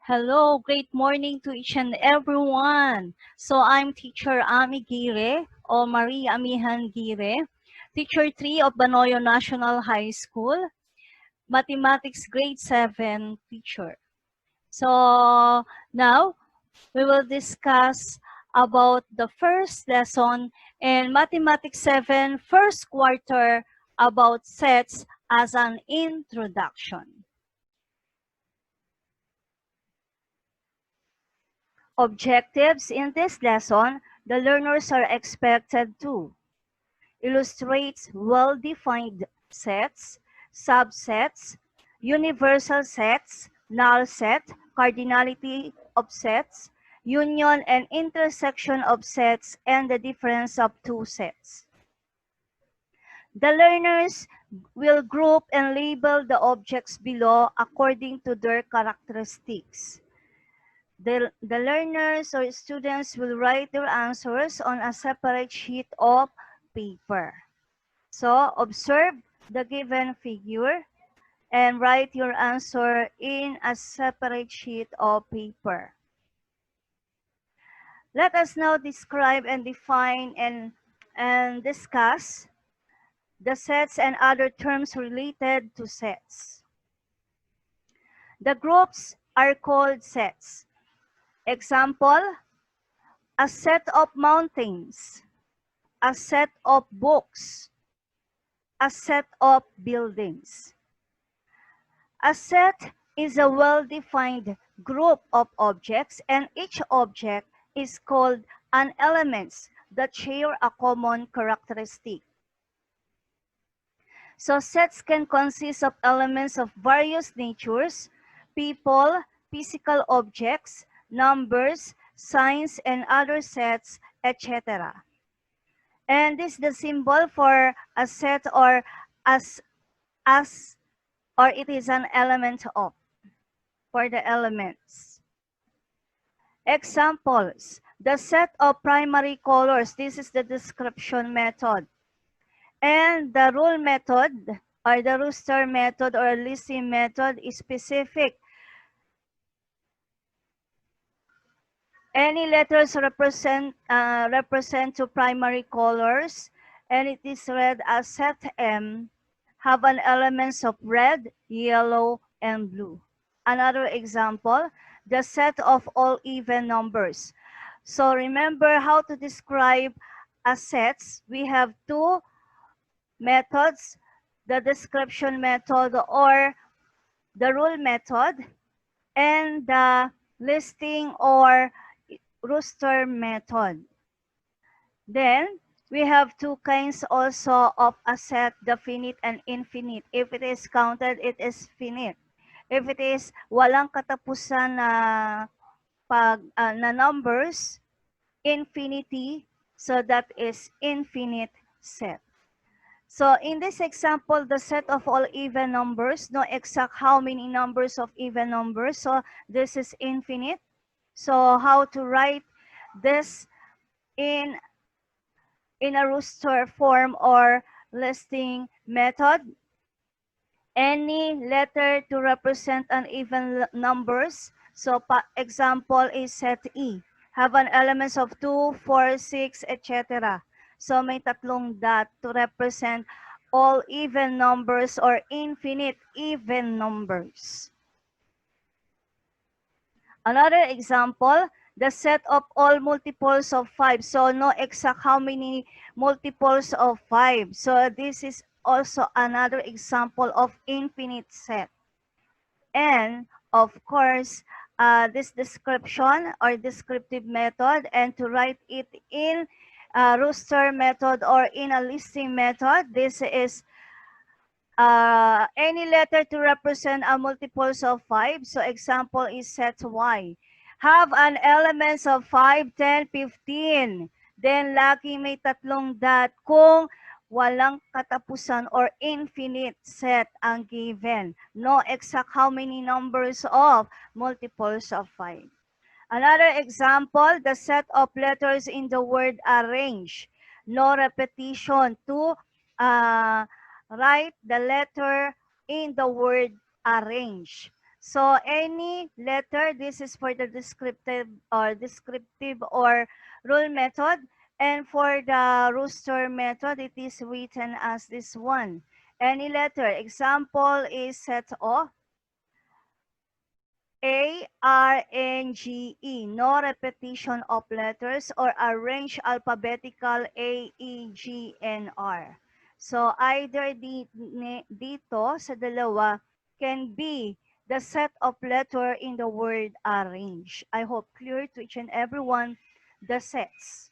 Hello, great morning to each and everyone. So I'm teacher Ami Gire or Maria Amihan Gire, teacher 3 of Banoyo National High School, mathematics grade 7 teacher. So now we will discuss about the first lesson in Mathematics 7 first quarter about sets as an introduction. Objectives in this lesson, the learners are expected to illustrate well-defined sets, subsets, universal sets, null set, cardinality of sets, union and intersection of sets, and the difference of two sets. The learners will group and label the objects below according to their characteristics. The learners or students will write their answers on a separate sheet of paper. So observe the given figure and write your answer in a separate sheet of paper. Let us now describe and define and discuss the sets and other terms related to sets. The groups are called sets. Example, a set of mountains, a set of books, a set of buildings. A set is a well-defined group of objects, and each object is called an element that share a common characteristic. So sets can consist of elements of various natures, people, physical objects, numbers, signs, and other sets, etc. And this is the symbol for a set or as or it is an element of for the elements. Examples, the set of primary colors. This is the description method. And the rule method or the rooster method or listing method is specific. Any letters represent two primary colors, and it is read as set M, have an elements of red, yellow, and blue. Another example, the set of all even numbers. So remember how to describe a sets. We have two methods, the description method or the rule method, and the listing or rooster method. Then, we have two kinds also of a set, the finite and infinite. If it is counted, it is finite. If it is walang katapusan na na numbers, infinity, so that is infinite set. So in this example, the set of all even numbers, no exact how many numbers of even numbers. So this is infinite. So how to write this in a rooster form or listing method? Any letter to represent an even numbers. So example is set E. Have an elements of 2, 4, 6, etc. So may tatlong dot to represent all even numbers or infinite even numbers. Another example, the set of all multiples of 5. So no exact how many multiples of 5. So this is also another example of infinite set. And of course, this description or descriptive method, and to write it in rooster method or in a listing method, this is any letter to represent a multiples of 5. So example is set Y. Have an elements of 5, 10, 15. Then lagi may tatlong dot kung walang katapusan or infinite set ang given. No exact how many numbers of multiples of 5. Another example, the set of letters in the word arrange. No repetition to write the letter in the word arrange. So any letter, this is for the descriptive or rule method. And for the rooster method, it is written as this one. Any letter. Example is set O. ARNGE, no repetition of letters or arrange alphabetical AEGNR. So either dito sa dalawa can be the set of letter in the word arrange. I hope clear to each and everyone the sets.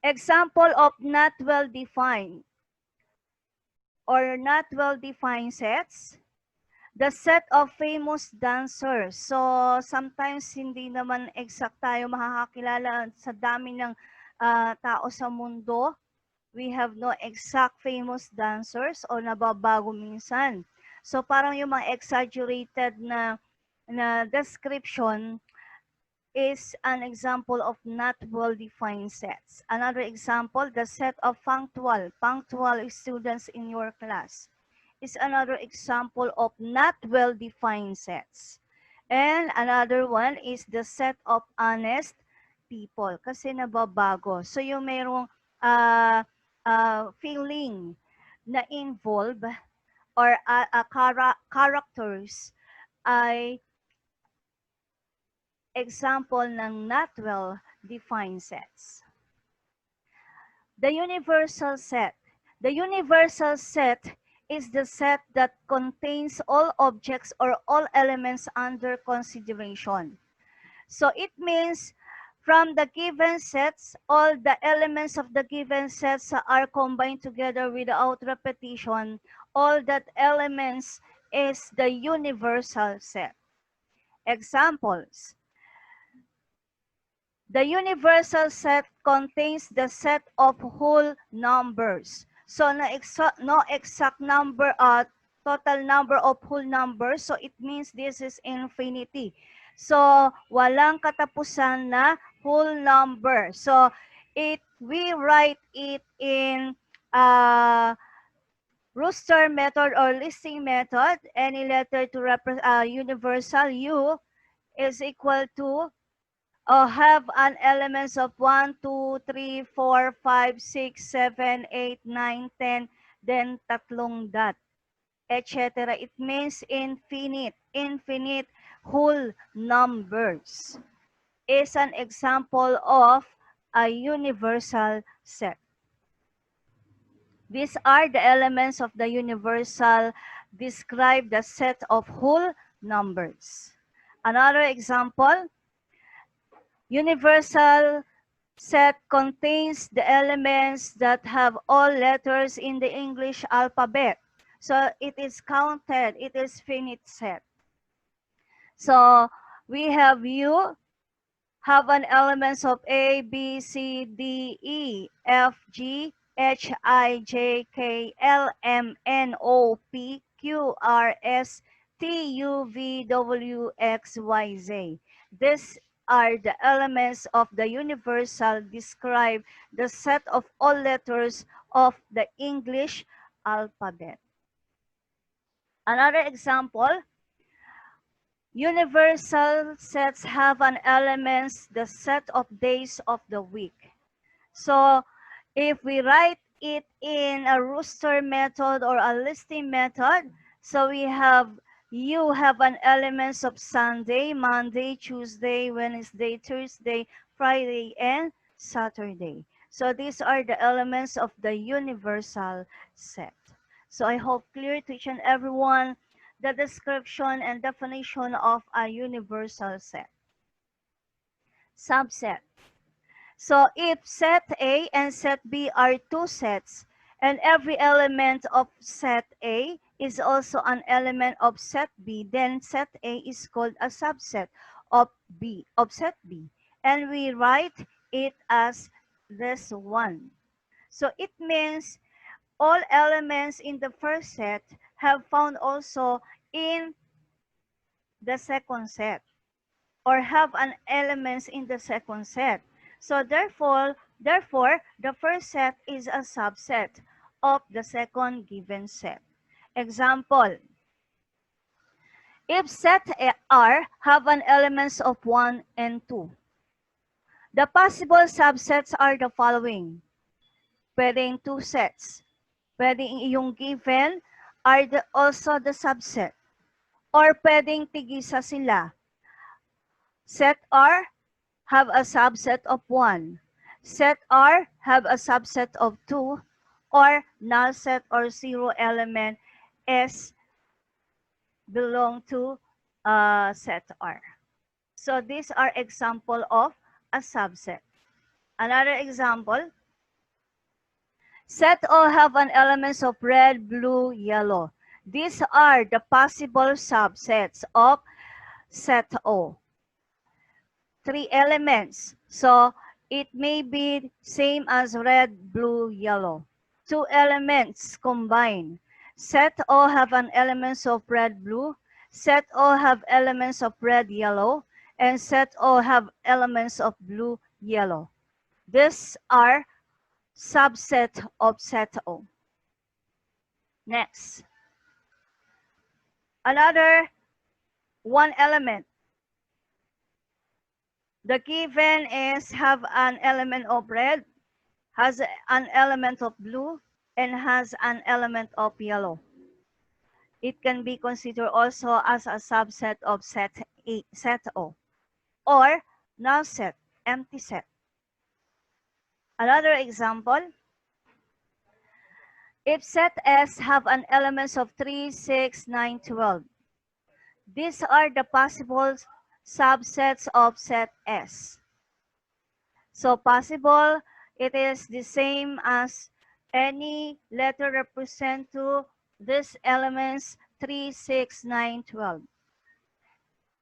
Example of not well defined or not well defined sets. The set of famous dancers. So, sometimes hindi naman exact tayo makakakilala sa dami ng tao sa mundo. We have no exact famous dancers o nababago minsan. So, parang yung mga exaggerated na description is an example of not well-defined sets. Another example, the set of punctual students in your class is another example of not well-defined sets. And another one is the set of honest people kasi nababago. So yung mayroong feeling na involve or characters ay example ng not well-defined sets. The universal set. The universal set is the set that contains all objects or all elements under consideration. So it means from the given sets, all the elements of the given sets are combined together without repetition. All that elements is the universal set. Examples. The universal set contains the set of whole numbers. So no exact number, total number of whole numbers. So it means this is infinity. So walang katapusan na whole number. So we write it in rooster method or listing method. Any letter to represent universal U is equal to have an elements of 1, 2, 3, 4, 5, 6, 7, 8, 9, 10, then tatlong dot, etc. It means infinite whole numbers is an example of a universal set. These are the elements of the universal, describe the set of whole numbers. Another example, universal set contains the elements that have all letters in the English alphabet. So it is counted, it is finite set. So we have U, have an elements of A, B, C, D, E, F, G, H, I, J, K, L, M, N, O, P, Q, R, S, T, U, V, W, X, Y, Z. This are the elements of the universal, describe the set of all letters of the English alphabet. Another example, universal sets have an elements, the set of days of the week. So if we write it in a rooster method or a listing method, so you have an elements of Sunday, Monday, Tuesday, Wednesday, Thursday, Friday, and Saturday. So these are the elements of the universal set. So I hope clear to each and everyone the description and definition of a universal set. Subset. So if set A and set B are two sets, and every element of set A is also an element of set B, then set A is called a subset of set B. And we write it as this one. So it means all elements in the first set have found also in the second set, or have an elements in the second set. So therefore, the first set is a subset of the second given set. Example, If set R have an elements of 1 and 2, the possible subsets are the following. Pwedeng two sets. Pwedeng yung given are also the subset. Or pwedeng tigisa sila. Set R have a subset of 1. Set R have a subset of 2. Or null set or zero element S belong to set R. So these are example of a subset. Another example, set O have an elements of red, blue, yellow. These are the possible subsets of set O. 3 elements. So it may be same as red, blue, yellow. 2 elements combined. Set O have an elements of red, blue. Set O have elements of red, yellow. And set O have elements of blue, yellow. These are subset of set O. Next. Another one element. The given is have an element of red, has an element of blue, and has an element of yellow. It can be considered also as a subset of set O, or null set, empty set. Another example, if set S have an elements of 3, 6, 9, 12. These are the possible subsets of set S. So possible, it is the same as any letter represent to these elements 3, 6, 9, 12.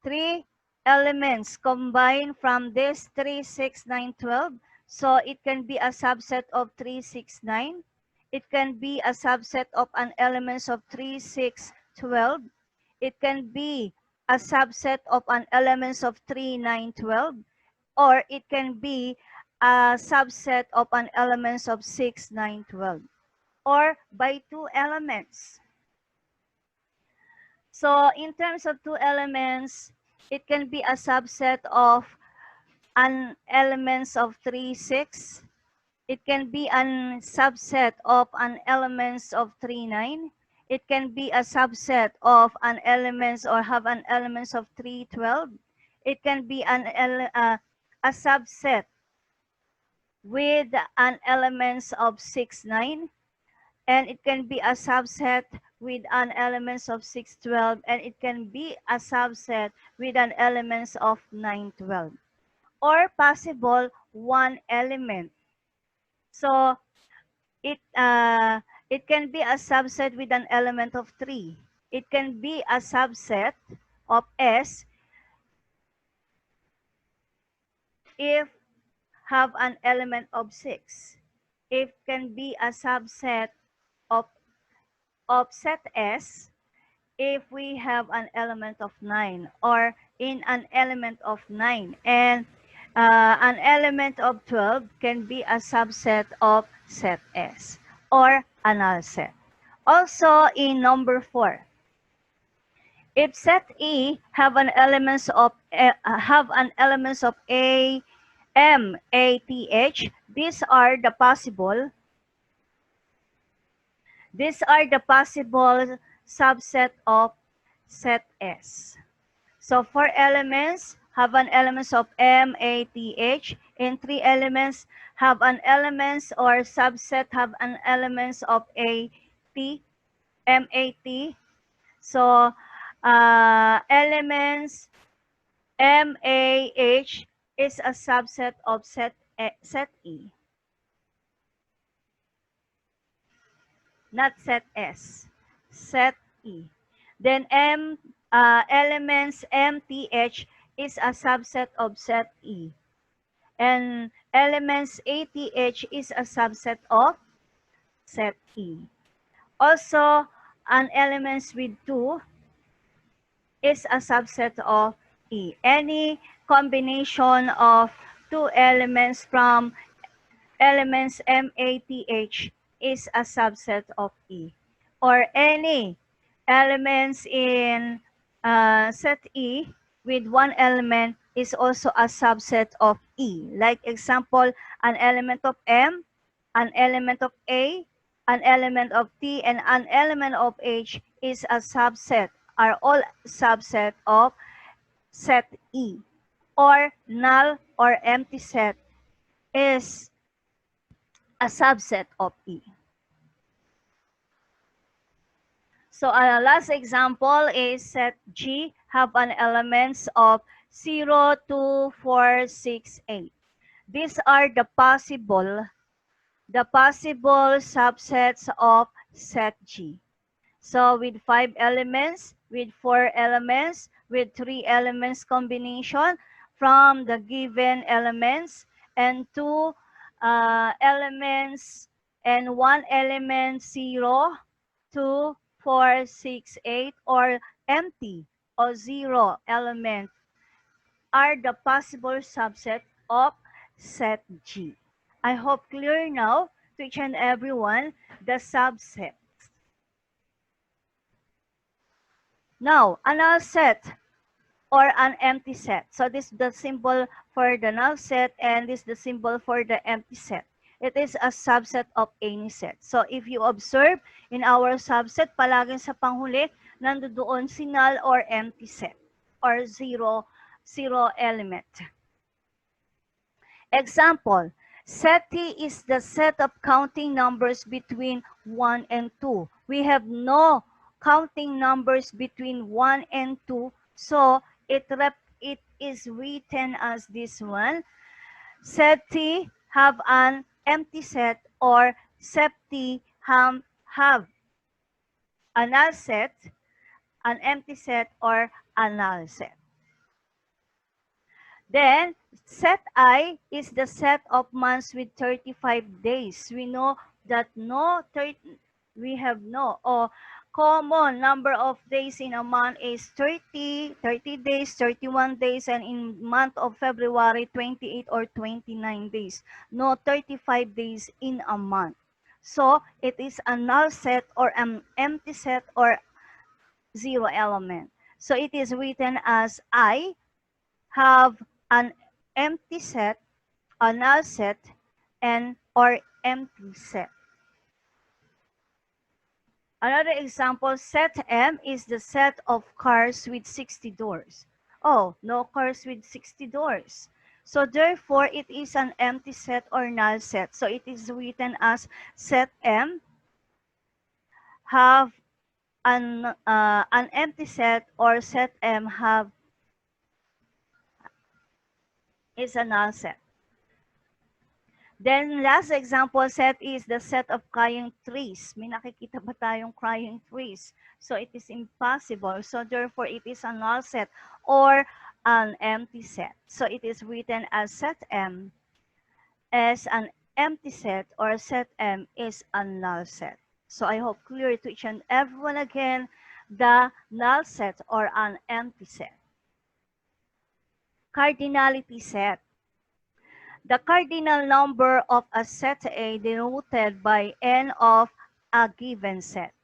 3 elements combined from this 3, 6, 9, 12. So it can be a subset of 3, 6, 9. It can be a subset of an elements of 3, 6, 12. It can be a subset of an elements of 3, 9, 12. Or it can be a subset of an elements of 6, 9, 12. Or by 2 elements. So in terms of 2 elements, it can be a subset of an elements of 3, 6. It can be a subset of an elements of 3, 9. It can be a subset of an elements or have an elements of 3, 12. It can be a subset with an elements of 6, 9. And it can be a subset with an elements of 6, 12. And it can be a subset with an elements of 9, 12. Or possible 1 element. So it can be a subset with an element of 3. It can be a subset of S if have an element of 6. It can be a subset of set S if we have an element of 9 or in an element of 9. And an element of 12 can be a subset of set S or a null set. Also in number 4, if set E have an elements of A, M, A, T, H, these are the possible subset of set S. So 4 elements have an elements of M, A, T, H. And 3 elements have an elements or subset have an elements of A, T, M, A, T. So elements M, A, H is a subset of set E. Not set S, set E. Then elements MTH is a subset of set E. And elements ATH is a subset of set E. Also, an elements with 2 is a subset of E. Any combination of 2 elements from elements MATH is a subset of E. Or any elements in set E with one element is also a subset of E. Like example, an element of M, an element of A, an element of T, and an element of H is a subset, are all subset of set E. Or null or empty set is a subset of E. So our last example is set G have an elements of 0, 2, 4, 6, 8. These are the possible subsets of set G. So with 5 elements, with 4 elements, with 3 elements combination from the given elements and 2 elements and 1 element 0, 2, 4, 6, 8 or empty or 0 element are the possible subset of set G. I hope clear now to each and everyone the subset. Now, a null set or an empty set. So this is the symbol for the null set and this is the symbol for the empty set. It is a subset of any set. So if you observe in our subset, palaging sa panghuli, nandoon si null or empty set or zero element. Example, set T is the set of counting numbers between 1 and 2. We have no counting numbers between 1 and 2, so it is written as this one. Set T have an empty set or set T have a null set, an empty set, or a null set. Then, set I is the set of months with 35 days. We know that we have no common number of days in a month is 30 days, 31 days, and in month of February, 28 or 29 days. No 35 days in a month. So, it is a null set or an empty set or zero element. So, it is written as I have an empty set, a null set, and or empty set. Another example, set M is the set of cars with 60 doors. Oh, no cars with 60 doors. So therefore, it is an empty set or null set. So it is written as set M have an empty set or set M have is a null set. Then last example set is the set of crying trees. May nakikita ba tayong crying trees? So it is impossible. So therefore it is a null set or an empty set. So it is written as set M as an empty set or set M is a null set. So I hope clear to each and everyone again the null set or an empty set. Cardinality set. The cardinal number of a set A denoted by n of a given set.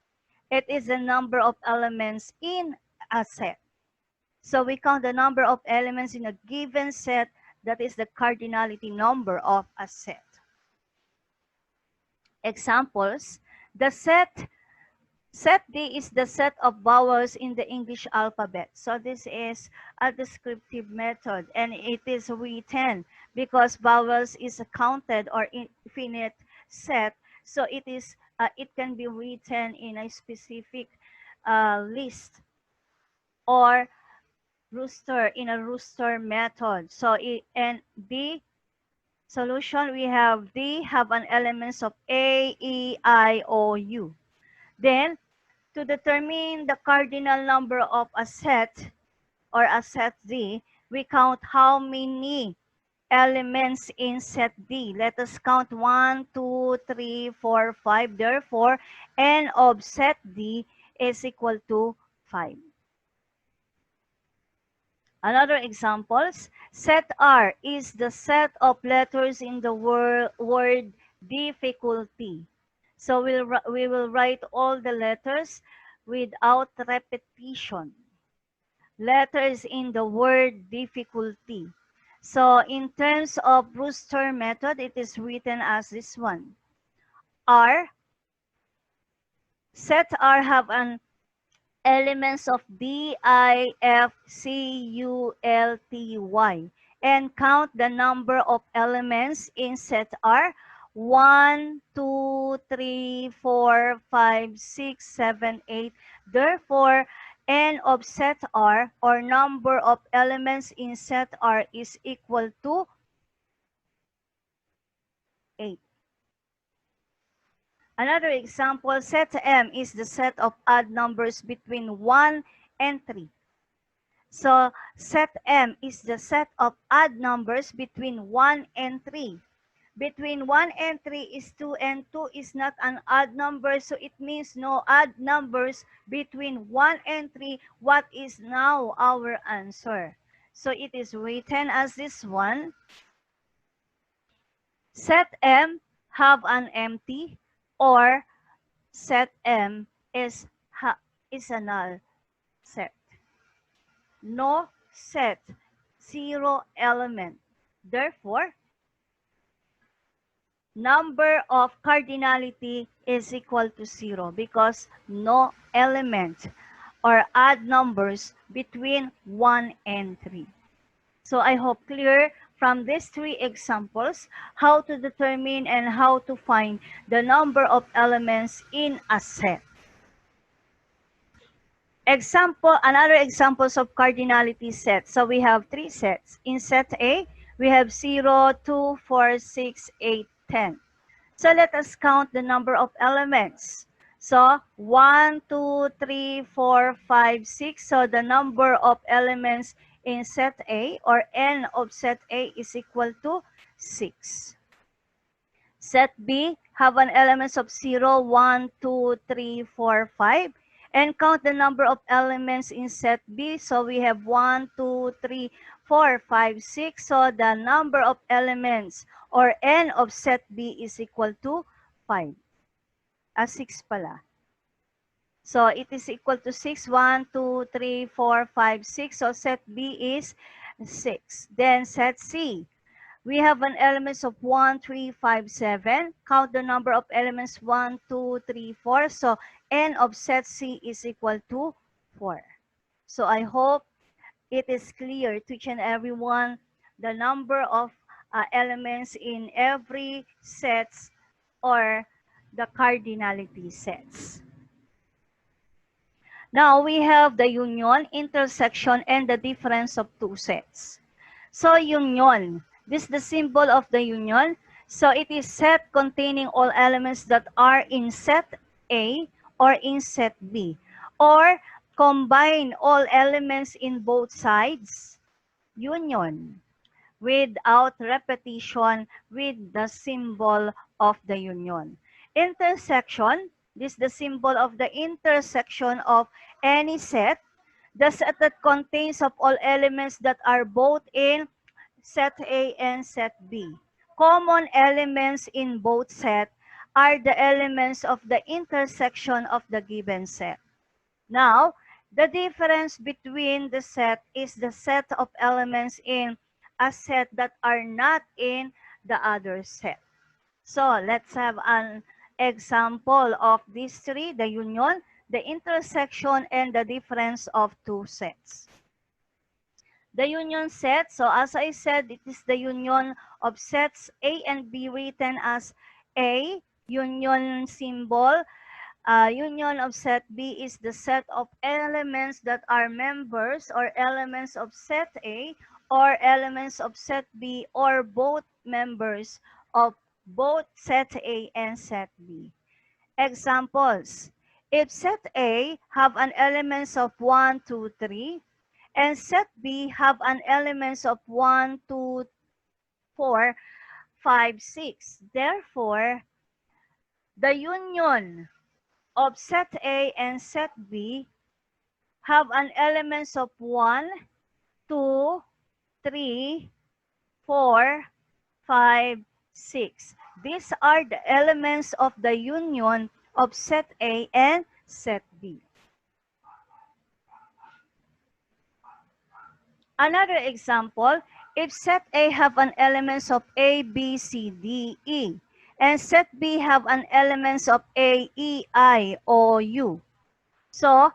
It is the number of elements in a set. So we count the number of elements in a given set. That is the cardinality number of a set. Examples, the set D is the set of vowels in the English alphabet. So this is a descriptive method and it is written because vowels is a counted or infinite set. So it can be written in a specific list or in a rooster method. So and B solution, we have D have an elements of A, E, I, O, U. Then, to determine the cardinal number of a set or a set D, we count how many elements in set D. Let us count 1, 2, 3, 4, 5. Therefore, n of set D is equal to 5. Another examples, set R is the set of letters in the word difficulty. So we will write all the letters without repetition. letters in the word difficulty. So in terms of Brewster method, it is written as this one. R, set R have an elements of D, I, F, C, U, L, T, Y, and count the number of elements in set R. 1, 2, 3, 4, 5, 6, 7, 8. Therefore, n of set R, or number of elements in set R, is equal to 8. Another example, set M is the set of odd numbers between 1 and 3. So set M is the set of odd numbers between 1 and 3. Between 1 and 3 is 2, and 2 is not an odd number, so it means no odd numbers between 1 and 3. What is now our answer? So it is written as this one. Set M have an empty, or set M is a null set. No set, 0 element. Therefore, number of cardinality is equal to 0 because no element or odd numbers between 1 and 3. So I hope clear from these 3 examples how to determine and how to find the number of elements in a set. Another examples of cardinality sets. So we have 3 sets. In set A, we have 0, 2, 4, 6, 8, 10. So let us count the number of elements. So 1, 2, 3, 4, 5, 6. So the number of elements in set A, or n of set A, is equal to 6. Set B have an elements of 0, 1, 2, 3, 4, 5. And count the number of elements in set B. So we have 1, 2, 3, 4, 5, 6. So the number of elements, or n of set B, is equal to 5. 6 pala. So it is equal to 6. 1, 2, 3, 4, 5, 6. So set B is 6. Then set C. We have an elements of 1, 3, 5, 7. Count the number of elements 1, 2, 3, 4. So n of set C is equal to 4. So I hope it is clear to each and everyone the number of elements in every sets, or the cardinality sets. Now we have the union, intersection, and the difference of 2 sets. So union, this is the symbol of the union. So it is set containing all elements that are in set A or in set B, or combine all elements in both sides, union, without repetition, with the symbol of the union. Intersection, this is the symbol of the intersection of any set, the set that contains of all elements that are both in set A and set B. Common elements in both sets are the elements of the intersection of the given set. Now, the difference between the set is the set of elements in a set that are not in the other set. So let's have an example of these 3, the union, the intersection, and the difference of 2 sets. The union set, so as I said, it is the union of sets A and B written as A, union symbol. Union of set B is the set of elements that are members or elements of set A, or elements of set B, or both members of both set A and set B. Examples. If set A have an elements of 1, 2, 3, and set B have an elements of 1, 2, 4, 5, 6. Therefore, the union of set A and set B have an elements of 1, 2, 3, 4, 5, 6. These are the elements of the union of set A and set B. Another example, if set A have an elements of A, B, C, D, E, and set B have an elements of A, E, I, O, U. So,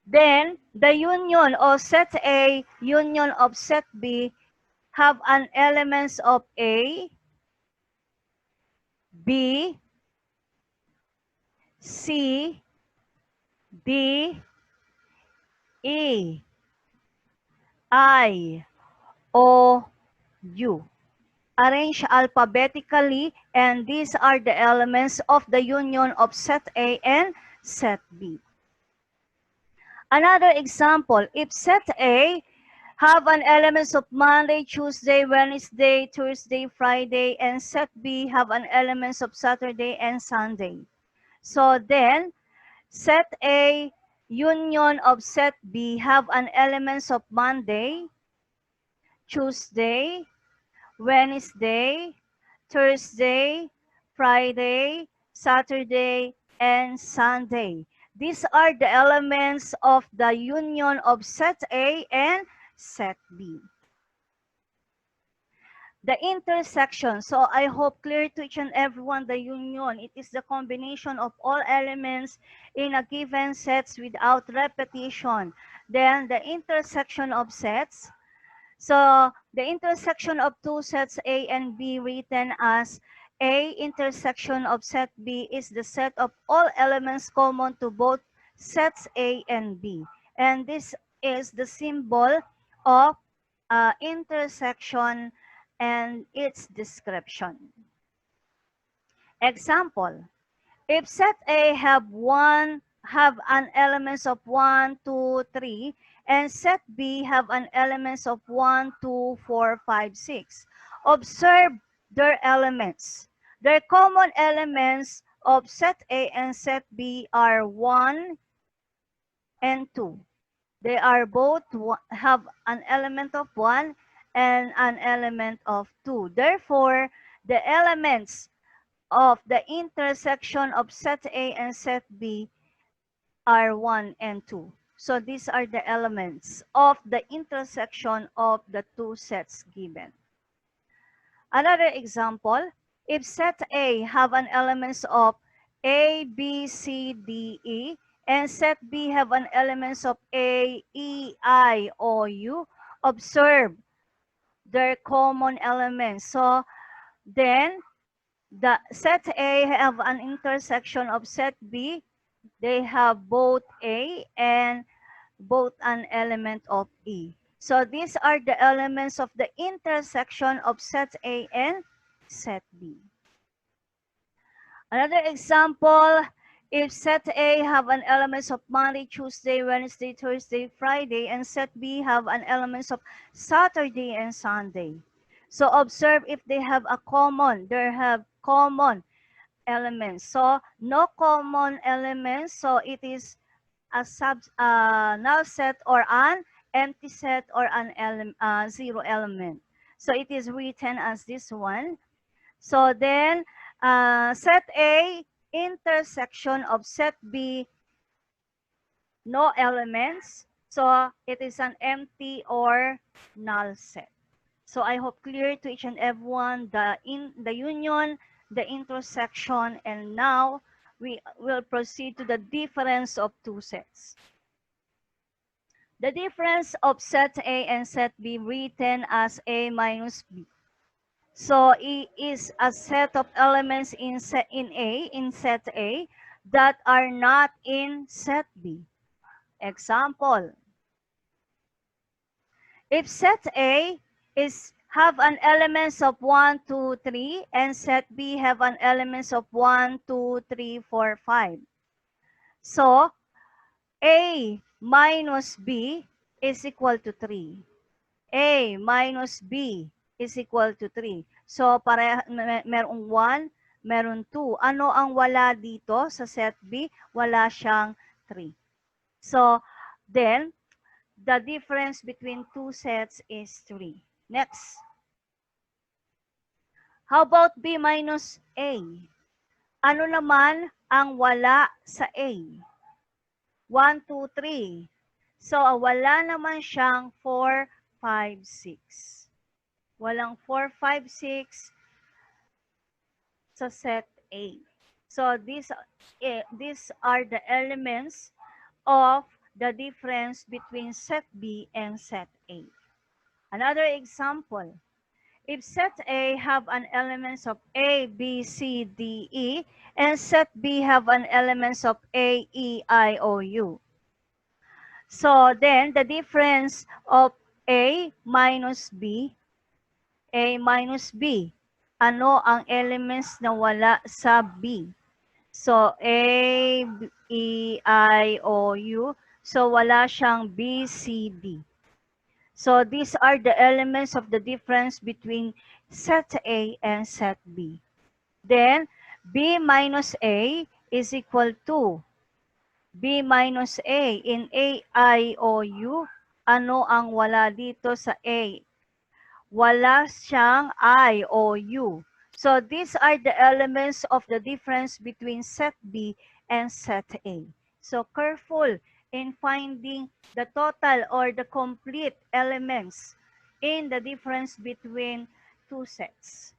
then the union of set A, union of set B have an elements of A, B, C, D, E, I, O, U. Arrange alphabetically, and these are the elements of the union of set A and set B. Another example, if set A have an elements of Monday, Tuesday, Wednesday, Thursday, Friday, and set B have an elements of Saturday and Sunday. So then, set A union of set B have an elements of Monday, Tuesday, Wednesday, Thursday, Friday, Saturday, and Sunday. These are the elements of the union of set A and set B. The intersection. So I hope clear to each and everyone the union. It is the combination of all elements in a given sets without repetition. Then the intersection of sets. So the intersection of two sets A and B written as A intersection of set B is the set of all elements common to both sets A and B. And this is the symbol of intersection and its description. Example, if set A have an elements of 1, 2, 3, and set B have an elements of 1, 2, 4, 5, 6. Observe their elements. Their common elements of set A and set B are 1 and 2. They are both have an element of 1 and an element of 2. Therefore, the elements of the intersection of set A and set B are 1 and 2. So these are the elements of the intersection of the two sets given. Another example, if set A have an elements of A, B, C, D, E, and set B have an elements of A, E, I, O, U, observe their common elements. So then the set A have an intersection of set B. They have both A and both an element of E. So these are the elements of the intersection of set A and set B. Another example, if set A have an elements of Monday, Tuesday, Wednesday, Thursday, Friday, and set B have an elements of Saturday and Sunday. So observe if they have a common, they have common elements. So no common elements, so it is a null set or an empty set or an zero element. So it is written as this one. So then set A intersection of set B, no elements. So it is an empty or null set. So I hope clear to each and everyone the union, the intersection, and now we will proceed to the difference of two sets. The difference of set A and set B written as A minus B. So it is a set of elements in set A that are not in set B. Example, if set A have an elements of 1, 2, 3, and set B have an elements of 1, 2, 3, 4, 5. So A minus B is equal to 3. A minus B is equal to 3. So, merong 1, meron 2. Ano ang wala dito sa set B? Wala siyang 3. So, then, the difference between two sets is 3. Next. How about B minus A? Ano naman ang wala sa A? 1, 2, 3. So, wala naman siyang 4, 5, 6. Walang 4, 5, 6 sa set A. So, these are the elements of the difference between set B and set A. Another example, if set A have an elements of A, B, C, D, E, and set B have an elements of A, E, I, O, U. So then the difference of A minus B, ano ang elements na wala sa B? So A, E, I, O, U. So wala siyang B, C, D. So these are the elements of the difference between set A and set B. Then B minus A is equal to B minus A. In A, I, O, U, ano ang wala dito sa A? Wala siyang I o U. So these are the elements of the difference between set B and set A. So careful in finding the total or the complete elements in the difference between two sets.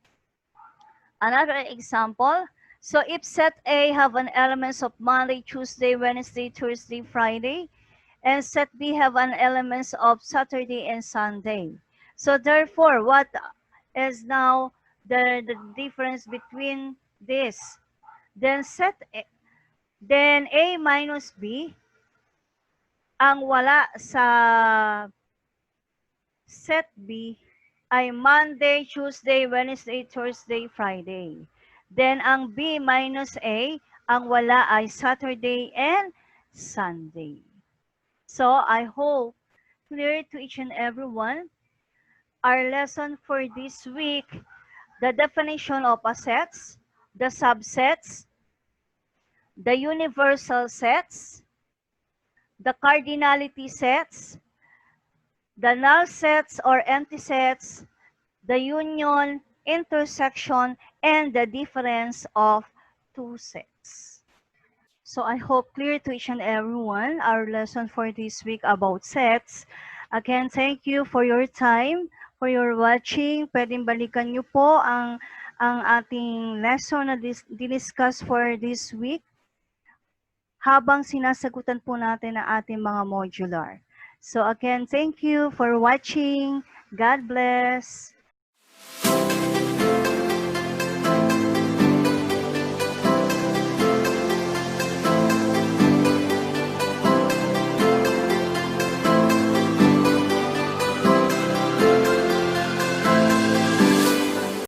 Another example, so if set A have an elements of Monday, Tuesday, Wednesday, Thursday, Friday, and set B have an elements of Saturday and Sunday. So therefore, what is now the difference between this? Then then A minus B, ang wala sa set B ay Monday, Tuesday, Wednesday, Thursday, Friday. Then ang B minus A, ang wala ay Saturday and Sunday. So I hope clear to each and every one our lesson for this week, the definition of sets, the subsets, the universal sets, the cardinality sets, the null sets or empty sets, the union, intersection, and the difference of two sets. So I hope clear to each and everyone our lesson for this week about sets. Again, thank you for your time, for your watching. Pwedeng balikan niyo po ang ating lesson na discuss for this week habang sinasagutan po natin ang ating mga modular. So again, thank you for watching. God bless.